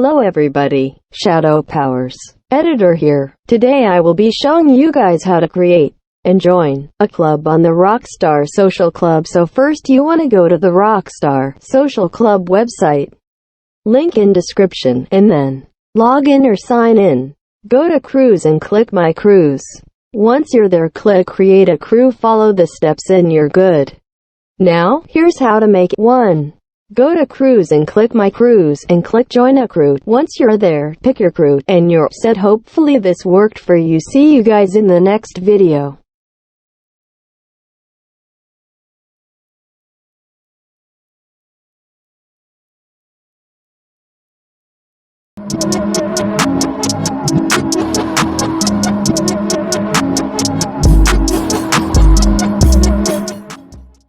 Hello everybody, Shadow Powers Editor here. Today I will be showing you guys how to create and join a club on the Rockstar Social Club. So first you want to go to the Rockstar Social Club website, link in description, and then log in or sign in. Go to Cruise and click My Cruise. Once you're there, click Create a Crew, follow the steps and you're good. Now, here's how to make it. 1. Go to Cruise and click My Cruise, and click Join a Crew. Once you're there, pick your crew, and you're set. Hopefully this worked for you. See you guys in the next video.